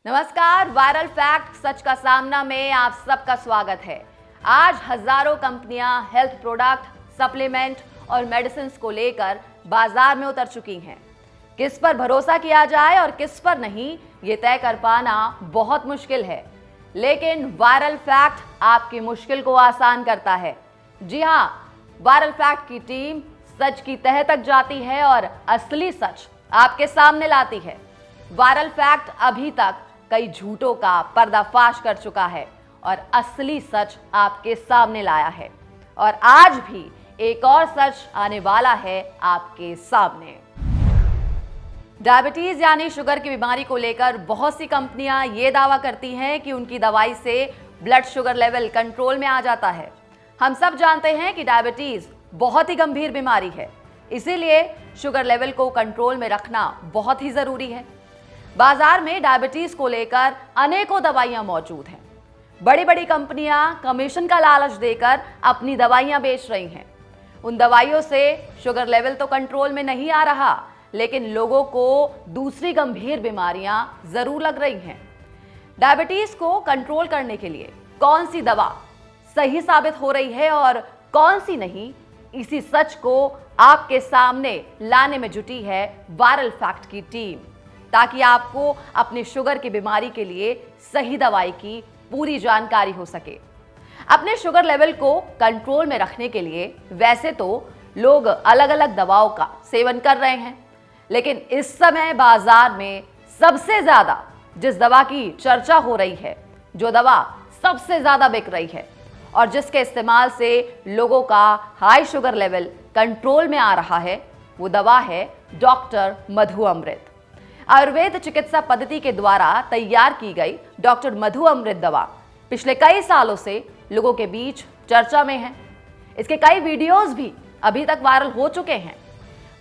नमस्कार, viral fact सच का सामना में आप सबका स्वागत है। आज हजारों कंपनियां हेल्थ प्रोडक्ट, सप्लीमेंट और मेडिसिन को लेकर बाजार में उतर चुकी हैं। किस पर भरोसा किया जाए और किस पर नहीं, ये तय कर पाना बहुत मुश्किल है। लेकिन वायरल फैक्ट आपकी मुश्किल को आसान करता है। जी हाँ, वायरल फैक्ट की टीम सच की तह तक जाती है और असली सच आपके सामने लाती है। वायरल फैक्ट अभी तक कई झूठों का पर्दाफाश कर चुका है और असली सच आपके सामने लाया है। और आज भी एक और सच आने वाला है आपके सामने। डायबिटीज यानी शुगर की बीमारी को लेकर बहुत सी कंपनियां ये दावा करती हैं कि उनकी दवाई से ब्लड शुगर लेवल कंट्रोल में आ जाता है। हम सब जानते हैं कि डायबिटीज बहुत ही गंभीर बीमारी है, इसीलिए शुगर लेवल को कंट्रोल में रखना बहुत ही जरूरी है। बाजार में डायबिटीज को लेकर अनेकों दवाइयां मौजूद हैं। बड़ी बड़ी कंपनियां कमीशन का लालच देकर अपनी दवाइयां बेच रही हैं। उन दवाइयों से शुगर लेवल तो कंट्रोल में नहीं आ रहा, लेकिन लोगों को दूसरी गंभीर बीमारियां जरूर लग रही हैं। डायबिटीज को कंट्रोल करने के लिए कौन सी दवा सही साबित हो रही है और कौन सी नहीं, इसी सच को आपके सामने लाने में जुटी है वायरल फैक्ट की टीम, ताकि आपको अपने शुगर की बीमारी के लिए सही दवाई की पूरी जानकारी हो सके। अपने शुगर लेवल को कंट्रोल में रखने के लिए वैसे तो लोग अलग अलग दवाओं का सेवन कर रहे हैं, लेकिन इस समय बाजार में सबसे ज्यादा जिस दवा की चर्चा हो रही है, जो दवा सबसे ज्यादा बिक रही है और जिसके इस्तेमाल से लोगों का हाई शुगर लेवल कंट्रोल में आ रहा है, वो दवा है डॉक्टर मधु अमृत। आयुर्वेद चिकित्सा पद्धति के द्वारा तैयार की गई डॉक्टर मधु अमृत दवा पिछले कई सालों से लोगों के बीच चर्चा में है। इसके कई वीडियोस भी अभी तक वायरल हो चुके हैं।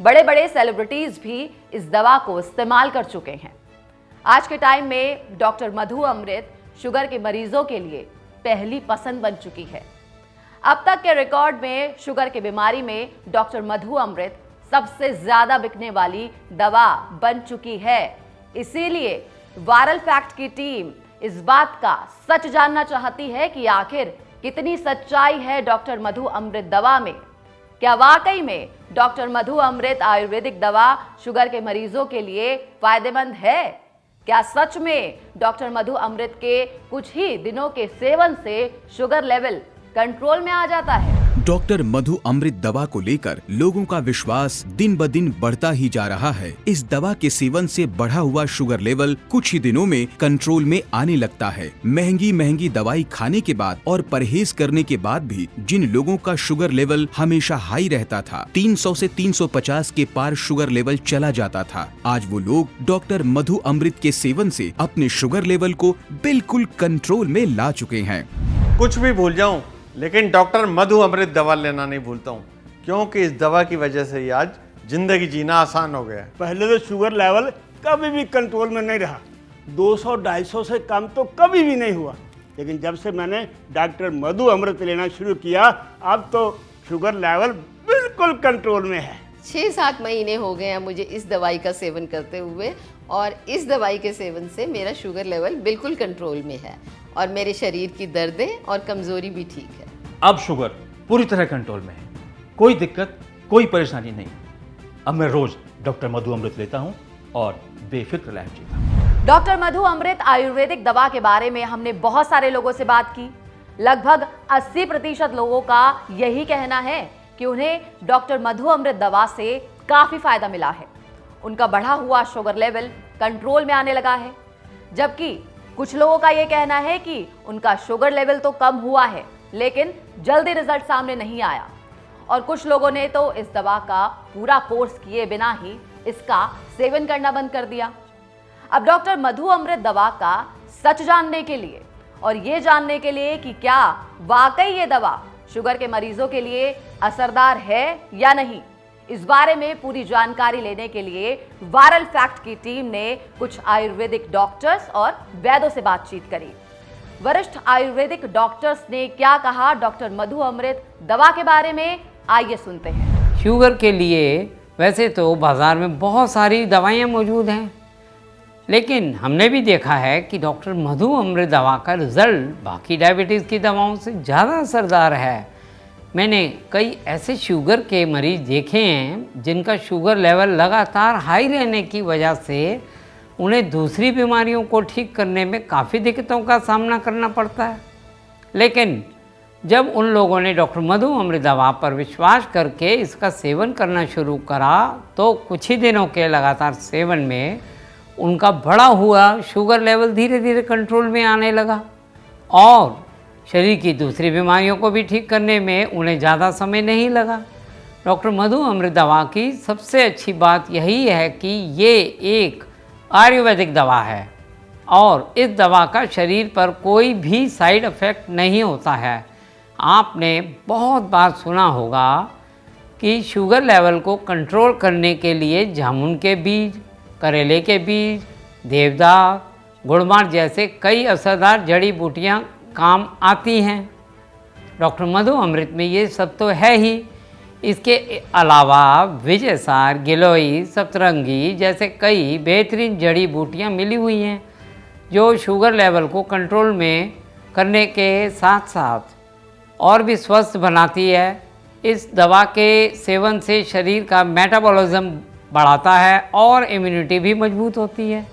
बड़े बड़े सेलिब्रिटीज भी इस दवा को इस्तेमाल कर चुके हैं। आज के टाइम में डॉक्टर मधु अमृत शुगर के मरीजों के लिए पहली पसंद बन चुकी है। अब तक के रिकॉर्ड में शुगर की बीमारी में डॉक्टर मधु अमृत सबसे ज्यादा बिकने वाली दवा बन चुकी है। इसीलिए वायरल फैक्ट की टीम इस बात का सच जानना चाहती है कि आखिर कितनी सच्चाई है डॉक्टर मधु अमृत दवा में। क्या वाकई में डॉक्टर मधु अमृत आयुर्वेदिक दवा शुगर के मरीजों के लिए फायदेमंद है? क्या सच में डॉक्टर मधु अमृत के कुछ ही दिनों के सेवन से शुगर लेवल कंट्रोल में आ जाता है? डॉक्टर मधु अमृत दवा को लेकर लोगों का विश्वास दिन ब दिन बढ़ता ही जा रहा है। इस दवा के सेवन से बढ़ा हुआ शुगर लेवल कुछ ही दिनों में कंट्रोल में आने लगता है। महंगी दवाई खाने के बाद और परहेज करने के बाद भी जिन लोगों का शुगर लेवल हमेशा हाई रहता था, 300 से 350 के पार शुगर लेवल चला जाता था, आज वो लोग डॉक्टर मधु अमृत के सेवन से अपने शुगर लेवल को बिल्कुल कंट्रोल में ला चुके हैं। कुछ भी भूल जाऊं, लेकिन डॉक्टर मधु अमृत दवा लेना नहीं भूलता हूँ, क्योंकि इस दवा की वजह से ही आज जिंदगी जीना आसान हो गया है। पहले तो शुगर लेवल कभी भी कंट्रोल में नहीं रहा, 200-250 से कम तो कभी भी नहीं हुआ। लेकिन जब से मैंने डॉक्टर मधु अमृत लेना शुरू किया, अब तो शुगर लेवल बिल्कुल कंट्रोल में है। 6-7 महीने हो गए हैं मुझे इस दवाई का सेवन करते हुए, और इस दवाई के सेवन से मेरा शुगर लेवल बिल्कुल कंट्रोल में है और मेरे शरीर की दर्दें और कमज़ोरी भी ठीक है। अब शुगर पूरी तरह कंट्रोल में है, कोई दिक्कत, कोई परेशानी नहीं। अब मैं रोज डॉक्टर मधु अमृत लेता हूँ और बेफिक्र लाइफ जीता हूँ। डॉक्टर मधु अमृत आयुर्वेदिक दवा के बारे में हमने बहुत सारे लोगों से बात की। लगभग 80% लोगों का यही कहना है कि उन्हें डॉक्टर मधु अमृत दवा से काफी फायदा मिला है। उनका बढ़ा हुआ शुगर लेवल कंट्रोल में आने लगा है, जबकि कुछ लोगों का यह कहना है कि उनका शुगर लेवल तो कम हुआ है, लेकिन जल्दी रिजल्ट सामने नहीं आया। और कुछ लोगों ने तो इस दवा का पूरा कोर्स किए बिना ही इसका सेवन करना बंद कर दिया। अब डॉक्टर मधु अमृत दवा का सच जानने के लिए और ये जानने के लिए कि क्या वाकई ये दवा शुगर के मरीजों के लिए असरदार है या नहीं, इस बारे में पूरी जानकारी लेने के लिए वायरल फैक्ट की टीम ने कुछ आयुर्वेदिक डॉक्टर्स और वैद्यों से बातचीत करी। वरिष्ठ आयुर्वेदिक डॉक्टर्स ने क्या कहा डॉक्टर मधु अमृत दवा के बारे में, आइए सुनते हैं। शुगर के लिए वैसे तो बाज़ार में बहुत सारी दवाइयाँ मौजूद हैं, लेकिन हमने भी देखा है कि डॉक्टर मधु अमृत दवा का रिज़ल्ट बाकी डायबिटीज़ की दवाओं से ज़्यादा असरदार है। मैंने कई ऐसे शुगर के मरीज देखे हैं जिनका शुगर लेवल लगातार हाई रहने की वजह से उन्हें दूसरी बीमारियों को ठीक करने में काफ़ी दिक्कतों का सामना करना पड़ता है। लेकिन जब उन लोगों ने डॉक्टर मधु अमृत दवा पर विश्वास करके इसका सेवन करना शुरू करा तो कुछ ही दिनों के लगातार सेवन में उनका बढ़ा हुआ शुगर लेवल धीरे धीरे कंट्रोल में आने लगा और शरीर की दूसरी बीमारियों को भी ठीक करने में उन्हें ज़्यादा समय नहीं लगा। डॉक्टर मधु अमृत दवा की सबसे अच्छी बात यही है कि ये एक आयुर्वेदिक दवा है और इस दवा का शरीर पर कोई भी साइड इफ़ेक्ट नहीं होता है। आपने बहुत बार सुना होगा कि शुगर लेवल को कंट्रोल करने के लिए जामुन के बीज, करेले के बीज, देवदार, गुड़मार जैसे कई असरदार जड़ी बूटियां काम आती हैं। डॉक्टर मधु अमृत में ये सब तो है ही, इसके अलावा विजयसार, गिलोई, सतरंगी जैसे कई बेहतरीन जड़ी बूटियां मिली हुई हैं जो शुगर लेवल को कंट्रोल में करने के साथ साथ और भी स्वस्थ बनाती है। इस दवा के सेवन से शरीर का मेटाबॉलिज्म बढ़ाता है और इम्यूनिटी भी मजबूत होती है।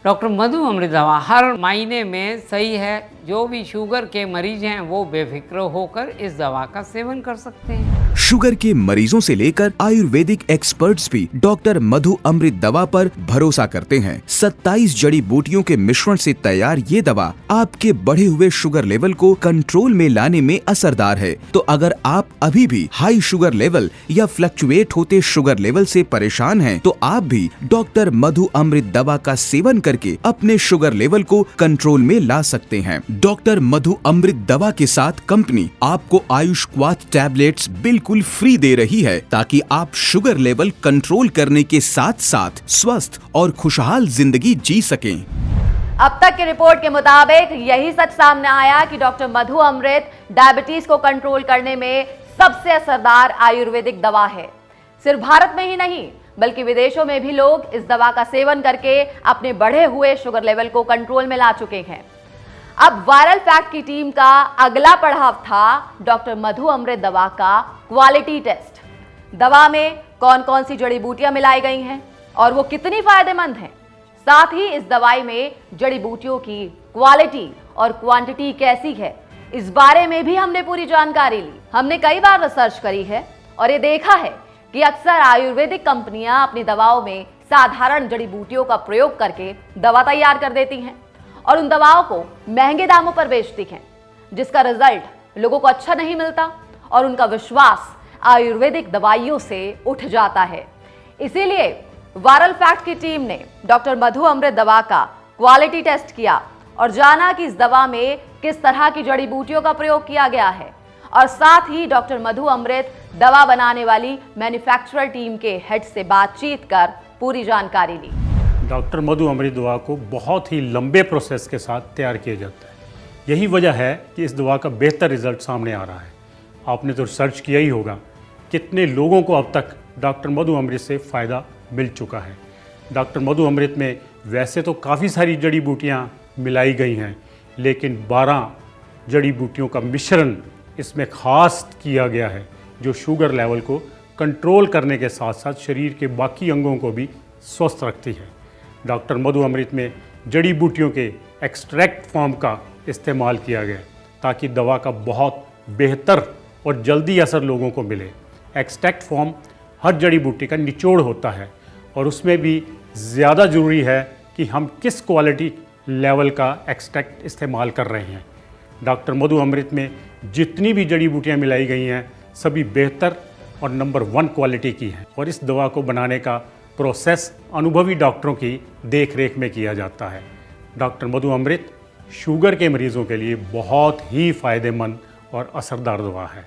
डॉक्टर मधु अमृत दवा हर महीने में सही है। जो भी शुगर के मरीज हैं वो बेफिक्र होकर इस दवा का सेवन कर सकते हैं। शुगर के मरीजों से लेकर आयुर्वेदिक एक्सपर्ट्स भी डॉक्टर मधु अमृत दवा पर भरोसा करते हैं। 27 जड़ी बूटियों के मिश्रण से तैयार ये दवा आपके बढ़े हुए शुगर लेवल को कंट्रोल में लाने में असरदार है। तो अगर आप अभी भी हाई शुगर लेवल या फ्लक्चुएट होते शुगर लेवल से परेशान हैं, तो आप भी डॉक्टर मधु अमृत दवा का सेवन करके अपने शुगर लेवल को कंट्रोल में ला सकते हैं। डॉक्टर मधु अमृत दवा के साथ कंपनी आपको आयुष क्वाथ टैबलेट्स बिल्कुल फ्री दे रही है ताकि आप शुगर लेवल कंट्रोल करने के साथ साथ स्वस्थ और खुशहाल जिंदगी जी सकें। अब तक की रिपोर्ट के मुताबिक यही सच सामने आया कि डॉक्टर मधु अमृत डायबिटीज को कंट्रोल करने में सबसे असरदार आयुर्वेदिक दवा है। सिर्फ भारत में ही नहीं बल्कि विदेशों में भी लोग इस दवा का सेवन करके अपने बढ़े हुए शुगर लेवल को कंट्रोल में ला चुके हैं। अब वायरल फैक्ट की टीम का अगला पड़ाव था डॉक्टर मधु अमृत दवा का क्वालिटी टेस्ट। दवा में कौन कौन सी जड़ी बूटियां मिलाई गई हैं और वो कितनी फायदेमंद हैं, साथ ही इस दवाई में जड़ी बूटियों की क्वालिटी और क्वांटिटी कैसी है, इस बारे में भी हमने पूरी जानकारी ली। हमने कई बार रिसर्च करी है और ये देखा है कि अक्सर आयुर्वेदिक कंपनियां अपनी दवाओं में साधारण जड़ी बूटियों का प्रयोग करके दवा तैयार कर देती हैं और उन दवाओं को महंगे दामों पर बेचती हैं, जिसका रिजल्ट लोगों को अच्छा नहीं मिलता और उनका विश्वास आयुर्वेदिक दवाइयों से उठ जाता है। इसीलिए वायरल फैक्ट की टीम ने डॉक्टर मधु अमृत दवा का क्वालिटी टेस्ट किया और जाना कि इस दवा में किस तरह की जड़ी बूटियों का प्रयोग किया गया है और साथ ही डॉक्टर मधु अमृत दवा बनाने वाली मैन्युफैक्चरर टीम के हेड से बातचीत कर पूरी जानकारी ली। डॉक्टर मधु अमृत दवा को बहुत ही लंबे प्रोसेस के साथ तैयार किया जाता है। यही वजह है कि इस दवा का बेहतर रिजल्ट सामने आ रहा है। आपने तो रिसर्च किया ही होगा कितने लोगों को अब तक डॉक्टर मधु अमृत से फ़ायदा मिल चुका है। डॉक्टर मधु अमृत में वैसे तो काफ़ी सारी जड़ी बूटियाँ मिलाई गई हैं, लेकिन 12 जड़ी बूटियों का मिश्रण इसमें ख़ास किया गया है जो शुगर लेवल को कंट्रोल करने के साथ साथ शरीर के बाकी अंगों को भी स्वस्थ रखती है। डॉक्टर मधु अमृत में जड़ी बूटियों के एक्सट्रैक्ट फॉर्म का इस्तेमाल किया गया ताकि दवा का बहुत बेहतर और जल्दी असर लोगों को मिले। एक्सट्रैक्ट फॉर्म हर जड़ी बूटी का निचोड़ होता है और उसमें भी ज़्यादा ज़रूरी है कि हम किस क्वालिटी लेवल का एक्सट्रैक्ट इस्तेमाल कर रहे हैं। डॉक्टर मधु अमृत में जितनी भी जड़ी बूटियाँ मिलाई गई हैं सभी बेहतर और नंबर 1 क्वालिटी की हैं और इस दवा को बनाने का प्रोसेस अनुभवी डॉक्टरों की देख रेख में किया जाता है। डॉक्टर मधु अमृत शुगर के मरीज़ों के लिए बहुत ही फ़ायदेमंद और असरदार दवा है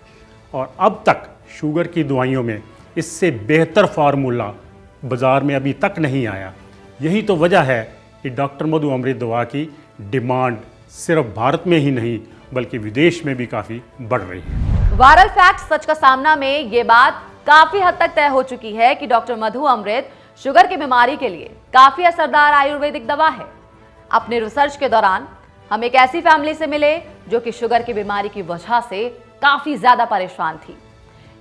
और अब तक शुगर की दवाइयों में इससे बेहतर फार्मूला बाज़ार में अभी तक नहीं आया। यही तो वजह है कि डॉक्टर मधु अमृत दवा की डिमांड सिर्फ भारत में ही नहीं बल्कि विदेश में भी काफ़ी बढ़ रही है। वायरल फैक्ट सच का सामना में ये बात काफी हद तक तय हो चुकी है कि डॉक्टर मधु अमृत शुगर की बीमारी के लिए काफी असरदार आयुर्वेदिक दवा है। अपने रिसर्च के दौरान हम एक ऐसी फैमिली से मिले जो कि शुगर की बीमारी की वजह से काफी ज्यादा परेशान थी।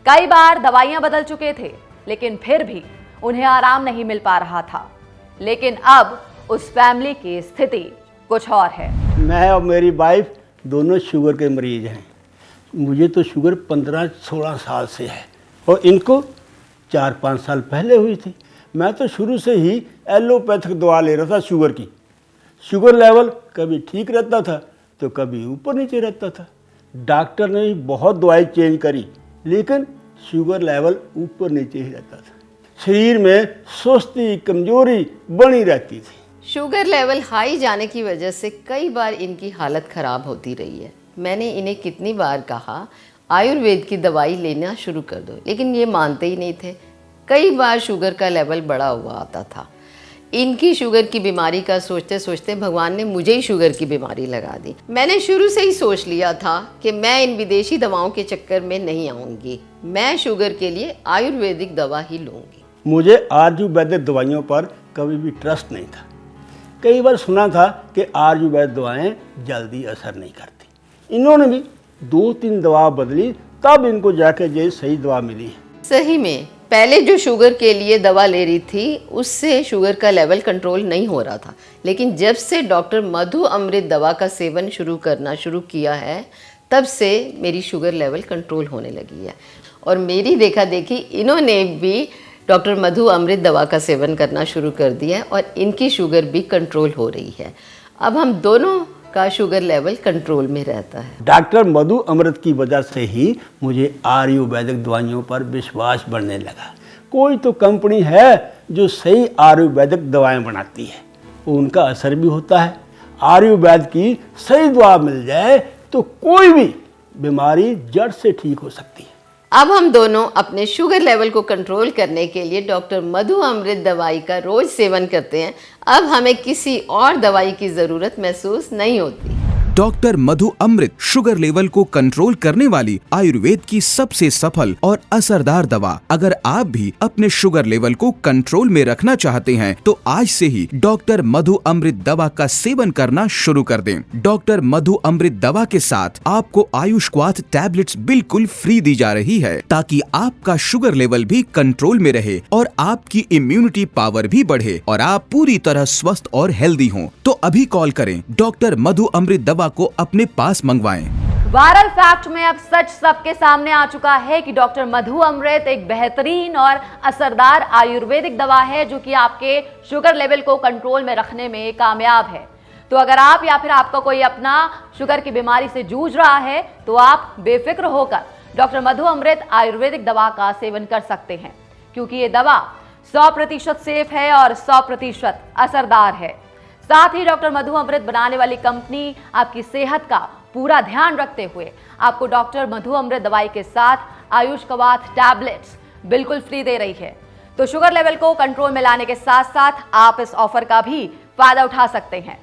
कई बार दवाइयां बदल चुके थे, लेकिन फिर भी उन्हें आराम नहीं मिल पा रहा था। लेकिन अब उस फैमिली की स्थिति कुछ और है। मैं और मेरी वाइफ दोनों शुगर के मरीज हैं। मुझे तो शुगर 15-16 साल से है और इनको 4-5 साल पहले हुई थी। मैं तो शुरू से ही एलोपैथिक दवा ले रहा था शुगर की। शुगर लेवल कभी ठीक रहता था तो कभी ऊपर नीचे रहता था। डॉक्टर ने भी बहुत दवाई चेंज करी, लेकिन शुगर लेवल ऊपर नीचे ही रहता था। शरीर में सुस्ती, कमजोरी बनी रहती थी। शुगर लेवल हाई जाने की वजह से कई बार इनकी हालत ख़राब होती रही है। मैंने इन्हें कितनी बार कहा आयुर्वेद की दवाई लेना शुरू कर दो, लेकिन ये मानते ही नहीं थे। कई बार शुगर का लेवल बढ़ा हुआ आता था। इनकी शुगर की बीमारी का सोचते सोचते भगवान ने मुझे ही शुगर की बीमारी लगा दी। मैंने शुरू से ही सोच लिया था कि मैं इन विदेशी दवाओं के चक्कर में नहीं आऊँगी, मैं शुगर के लिए आयुर्वेदिक दवा ही लूँगी। मुझे आयुर्वेदिक दवाइयों पर कभी भी ट्रस्ट नहीं था। कई बार सुना था कि आयुर्वेद दवाएं जल्दी असर नहीं करती। इन्होंने भी 2-3 दवा बदली, तब इनको जाके ये सही दवा मिली। सही में पहले जो शुगर के लिए दवा ले रही थी उससे शुगर का लेवल कंट्रोल नहीं हो रहा था, लेकिन जब से डॉक्टर मधु अमृत दवा का सेवन शुरू किया है, तब से मेरी शुगर लेवल कंट्रोल होने लगी है। और मेरी देखा देखी इन्होंने भी डॉक्टर मधु अमृत दवा का सेवन करना शुरू कर दिया है और इनकी शुगर भी कंट्रोल हो रही है। अब हम दोनों का शुगर लेवल कंट्रोल में रहता है। डॉक्टर मधु अमृत की वजह से ही मुझे आयुर्वेदिक दवाइयों पर विश्वास बढ़ने लगा। कोई तो कंपनी है जो सही आयुर्वेदिक दवाएं बनाती है, उनका असर भी होता है। आयुर्वेद की सही दवा मिल जाए तो कोई भी बीमारी जड़ से ठीक हो सकती है। अब हम दोनों अपने शुगर लेवल को कंट्रोल करने के लिए डॉक्टर मधु अमृत दवाई का रोज सेवन करते हैं। अब हमें किसी और दवाई की ज़रूरत महसूस नहीं होती। डॉक्टर मधु अमृत शुगर लेवल को कंट्रोल करने वाली आयुर्वेद की सबसे सफल और असरदार दवा। अगर आप भी अपने शुगर लेवल को कंट्रोल में रखना चाहते हैं तो आज से ही डॉक्टर मधु अमृत दवा का सेवन करना शुरू कर दें। डॉक्टर मधु अमृत दवा के साथ आपको आयुष्क्वाथ टैबलेट्स बिल्कुल फ्री दी जा रही है, ताकि आपका शुगर लेवल भी कंट्रोल में रहे और आपकी इम्यूनिटी पावर भी बढ़े और आप पूरी तरह स्वस्थ और हेल्दी हों। तो अभी कॉल करें, डॉक्टर मधु अमृत दवा को अपने पास मंगवाएं। वायरल फैक्ट में अब सच सबके सामने आ चुका है कि डॉक्टर मधु अमृत एक बेहतरीन और असरदार आयुर्वेदिक दवा है जो कि आपके शुगर लेवल को कंट्रोल में रखने में कामयाब है। तो अगर आप या फिर आपका कोई अपना शुगर की बीमारी से जूझ रहा है तो आप बेफिक्र होकर डॉक्टर मधु अमृत आयुर्वेदिक दवा का सेवन कर सकते हैं, क्योंकि ये दवा 100% सेफ है और 100% असरदार है। साथ ही डॉक्टर मधु अमृत बनाने वाली कंपनी आपकी सेहत का पूरा ध्यान रखते हुए आपको डॉक्टर मधु अमृत दवाई के साथ आयुष्क्वाथ टैबलेट्स बिल्कुल फ्री दे रही है। तो शुगर लेवल को कंट्रोल में लाने के साथ साथ आप इस ऑफर का भी फायदा उठा सकते हैं।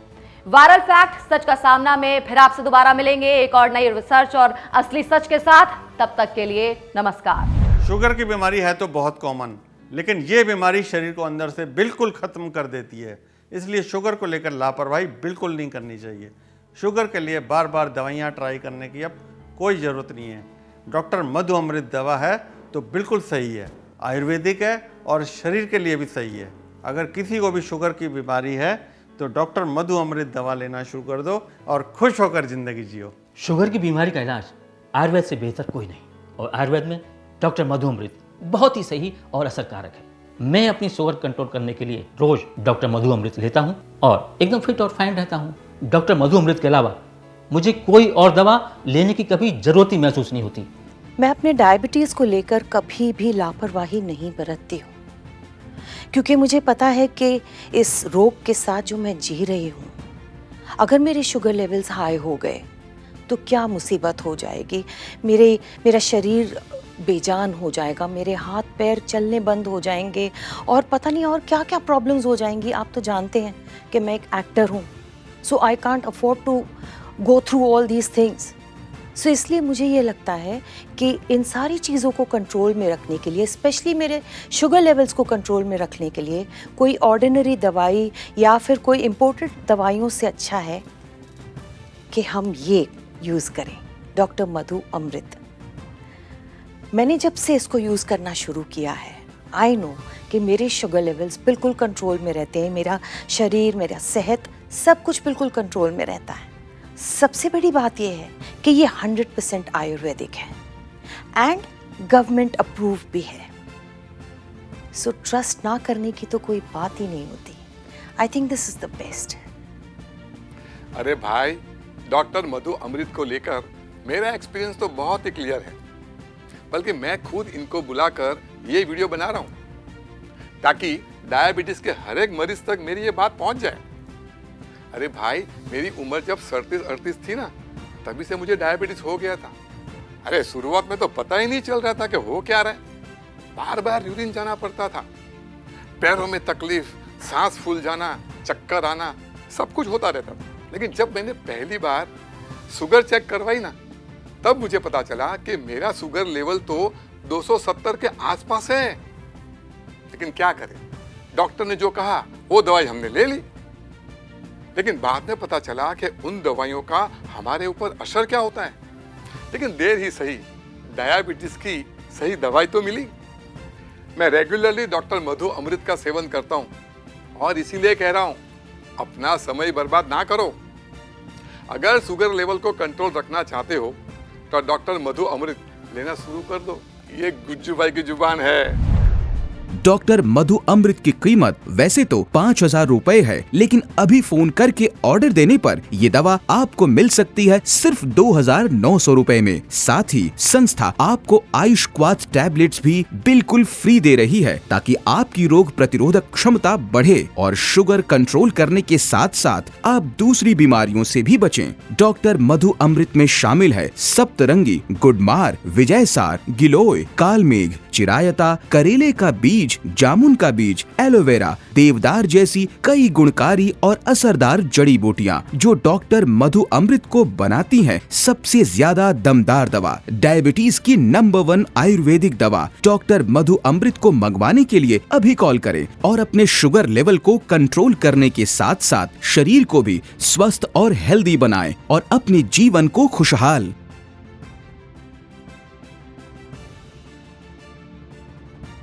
वायरल फैक्ट सच का सामना में फिर आपसे दोबारा मिलेंगे एक और नई रिसर्च और असली सच के साथ। तब तक के लिए नमस्कार। शुगर की बीमारी है तो बहुत कॉमन, लेकिन ये बीमारी शरीर को अंदर से बिल्कुल खत्म कर देती है। इसलिए शुगर को लेकर लापरवाही बिल्कुल नहीं करनी चाहिए। शुगर के लिए बार बार दवाइयाँ ट्राई करने की अब कोई ज़रूरत नहीं है। डॉक्टर मधु अमृत दवा है तो बिल्कुल सही है, आयुर्वेदिक है और शरीर के लिए भी सही है। अगर किसी को भी शुगर की बीमारी है तो डॉक्टर मधु अमृत दवा लेना शुरू कर दो और खुश होकर ज़िंदगी जियो। शुगर की बीमारी का इलाज आयुर्वेद से बेहतर कोई नहीं, और आयुर्वेद में डॉक्टर मधु अमृत बहुत ही सही और असरकारक है। मैं अपनी शुगर कंट्रोल करने के लिए रोज डॉक्टर मधु अमृत लेता हूं और एकदम फिट और फाइन रहता हूं। डॉक्टर मधु अमृत के अलावा मुझे कोई और दवा लेने की कभी जरूरत ही महसूस नहीं होती। मैं अपने डायबिटीज़ को लेकर कभी भी लापरवाही नहीं बरतती हूँ, क्योंकि मुझे पता है कि इस रोग के साथ जो मैं जी रही हूँ, अगर मेरे शुगर लेवल्स हाई हो गए तो क्या मुसीबत हो जाएगी। मेरा शरीर बेजान हो जाएगा, मेरे हाथ पैर चलने बंद हो जाएंगे और पता नहीं और क्या क्या प्रॉब्लम्स हो जाएंगी। आप तो जानते हैं कि मैं एक एक्टर हूँ, so I can't afford to go through all these things. So इसलिए मुझे ये लगता है कि इन सारी चीज़ों को कंट्रोल में रखने के लिए, स्पेशली मेरे शुगर लेवल्स को कंट्रोल में रखने के लिए, कोई ऑर्डिनरी दवाई या फिर कोई इम्पोर्टेड दवाइयों से अच्छा है कि हम ये यूज़ करें, डॉक्टर मधु अमृत। मैंने जब से इसको यूज़ करना शुरू किया है, आई नो कि मेरे शुगर लेवल्स बिल्कुल कंट्रोल में रहते हैं, मेरा शरीर, मेरा सेहत सब कुछ बिल्कुल कंट्रोल में रहता है। सबसे बड़ी बात यह है कि ये 100% आयुर्वेदिक है एंड गवर्नमेंट अप्रूव भी है। सो ट्रस्ट ना करने की तो कोई बात ही नहीं होती। I think this is the best. अरे भाई, डॉक्टर मधु अमृत को लेकर मेरा एक्सपीरियंस तो बहुत ही क्लियर है, बल्कि मैं खुद इनको बुलाकर ये वीडियो बना रहा हूँ ताकि डायबिटीज के हर एक मरीज तक मेरी ये बात पहुंच जाए। अरे भाई, मेरी उम्र जब 37-38 थी ना, तभी से मुझे डायबिटीज हो गया था। अरे शुरुआत में तो पता ही नहीं चल रहा था कि हो क्या रहा है। बार बार यूरिन जाना पड़ता था, पैरों में तकलीफ, सांस फूल जाना, चक्कर आना, सब कुछ होता रहता था। लेकिन जब मैंने पहली बार शुगर चेक करवाई ना, तब मुझे पता चला कि मेरा शुगर लेवल तो 270 के आसपास है। लेकिन क्या करें, डॉक्टर ने जो कहा वो दवाई हमने ले ली। लेकिन बाद में पता चला कि उन दवाइयों का हमारे ऊपर असर क्या होता है। लेकिन देर ही सही, डायबिटीज की सही दवाई तो मिली। मैं रेगुलरली डॉक्टर मधु अमृत का सेवन करता हूँ और इसीलिए कह रहा हूँ, अपना समय बर्बाद ना करो। अगर शुगर लेवल को कंट्रोल रखना चाहते हो तो डॉक्टर मधु अमृत लेना शुरू कर दो। ये गुज्जू भाई की जुबान है। डॉक्टर मधु अमृत की कीमत वैसे तो 5,000 रुपए है, लेकिन अभी फोन करके ऑर्डर देने पर ये दवा आपको मिल सकती है सिर्फ 2,900 रुपए में। साथ ही संस्था आपको आयुष क्वाथ टैबलेट्स भी बिल्कुल फ्री दे रही है ताकि आपकी रोग प्रतिरोधक क्षमता बढ़े और शुगर कंट्रोल करने के साथ साथ आप दूसरी बीमारियों से भी बचें। डॉक्टर मधु अमृत में शामिल है सप्तरंगी, गुडमार, विजयसार, गिलोय, कालमेघ, चिरायता, करेले का बीज, जामुन का बीज, एलोवेरा, देवदार जैसी कई गुणकारी और असरदार जड़ी बूटियां जो डॉक्टर मधु अमृत को बनाती हैं सबसे ज्यादा दमदार दवा, डायबिटीज की नंबर 1 आयुर्वेदिक दवा। डॉक्टर मधु अमृत को मंगवाने के लिए अभी कॉल करें और अपने शुगर लेवल को कंट्रोल करने के साथ साथ शरीर को भी स्वस्थ और हेल्दी बनाएं और अपने जीवन को खुशहाल